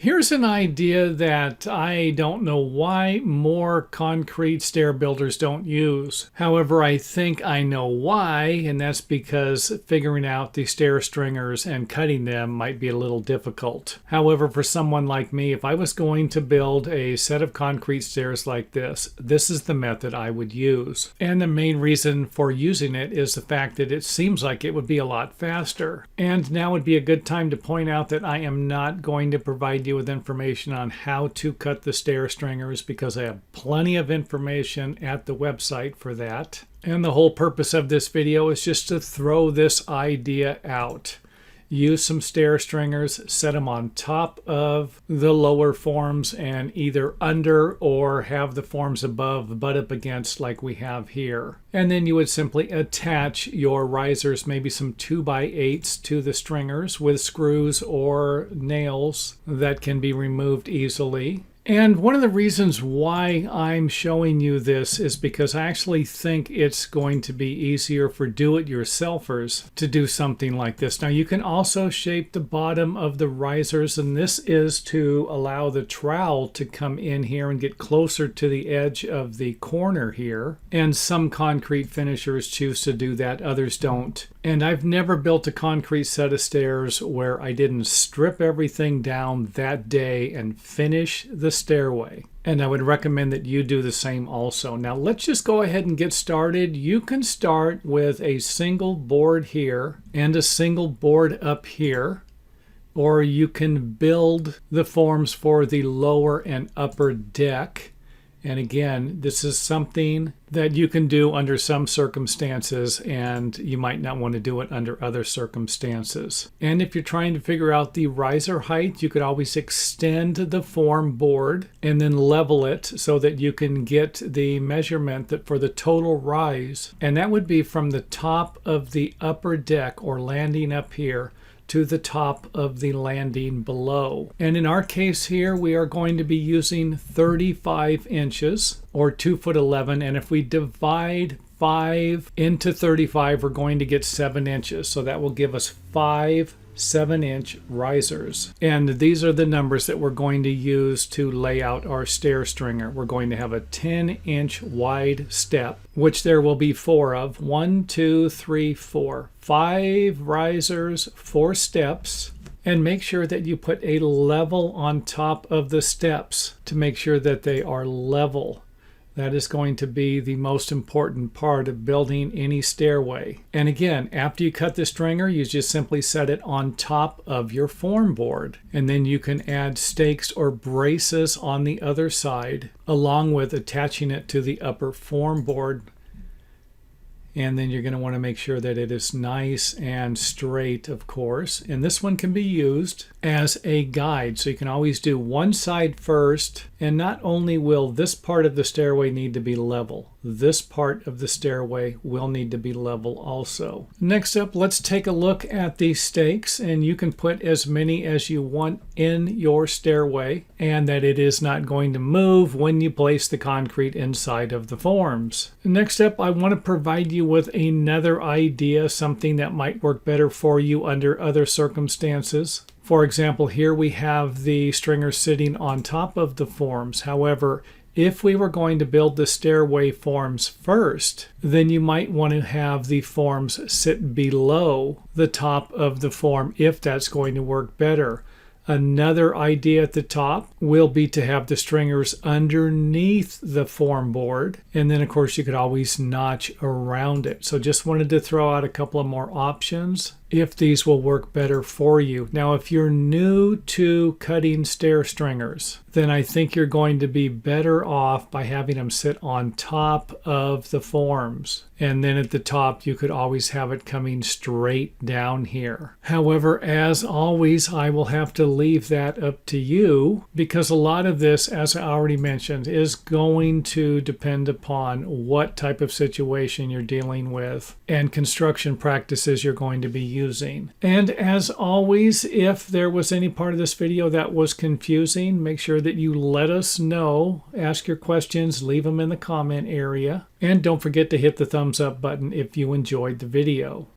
Here's an idea that I don't know why more concrete stair builders don't use. However, I think I know why, and that's because figuring out the stair stringers and cutting them might be a little difficult. However, for someone like me, if I was going to build a set of concrete stairs like this is the method I would use. And the main reason for using it is the fact that it seems like it would be a lot faster. And now would be a good time to point out that I am not going to provide you with information on how to cut the stair stringers because I have plenty of information at the website for that. And the whole purpose of this video is just to throw this idea out. Use some stair stringers, set them on top of the lower forms and either under or have the forms above butt up against like we have here. And then you would simply attach your risers, maybe some 2x8s to the stringers with screws or nails that can be removed easily. And one of the reasons why I'm showing you this is because I actually think it's going to be easier for do-it-yourselfers to do something like this. Now you can also shape the bottom of the risers, and this is to allow the trowel to come in here and get closer to the edge of the corner here. And some concrete finishers choose to do that, others don't. And I've never built a concrete set of stairs where I didn't strip everything down that day and finish the stairway. And I would recommend that you do the same also. Now let's just go ahead and get started. You can start with a single board here and a single board up here. Or you can build the forms for the lower and upper deck. And again, this is something that you can do under some circumstances, and you might not want to do it under other circumstances. And if you're trying to figure out the riser height, you could always extend the form board and then level it so that you can get the measurement that for the total rise. And that would be from the top of the upper deck or landing up here to the top of the landing below. And in our case here, we are going to be using 35 inches or 2'11", and if we divide 5 into 35, we're going to get 7 inches. So that will give us 5 7-inch risers. And these are the numbers that we're going to use to lay out our stair stringer. We're going to have a 10-inch wide step, which there will be 4 of. 1, 2, 3, 4. 5 risers, 4 steps. And make sure that you put a level on top of the steps to make sure that they are level. That is going to be the most important part of building any stairway. And again, after you cut the stringer, you just simply set it on top of your form board. And then you can add stakes or braces on the other side, along with attaching it to the upper form board. And then you're going to want to make sure that it is nice and straight, of course. And this one can be used as a guide. So you can always do one side first. And not only will this part of the stairway need to be level, this part of the stairway will need to be level also. Next up, let's take a look at the stakes. And you can put as many as you want in your stairway, and that it is not going to move when you place the concrete inside of the forms. Next up, I want to provide you with another idea, something that might work better for you under other circumstances. For example, here we have the stringer sitting on top of the forms. However, if we were going to build the stairway forms first, then you might want to have the forms sit below the top of the form if that's going to work better. Another idea at the top will be to have the stringers underneath the form board. And then, of course, you could always notch around it. So just wanted to throw out a couple of more options if these will work better for you. Now, if you're new to cutting stair stringers, then I think you're going to be better off by having them sit on top of the forms. And then at the top, you could always have it coming straight down here. However, as always, I will have to leave that up to you because a lot of this, as I already mentioned, is going to depend upon what type of situation you're dealing with and construction practices you're going to be using. And as always, if there was any part of this video that was confusing, make sure that you let us know. Ask your questions, leave them in the comment area. And don't forget to hit the thumbs up button if you enjoyed the video.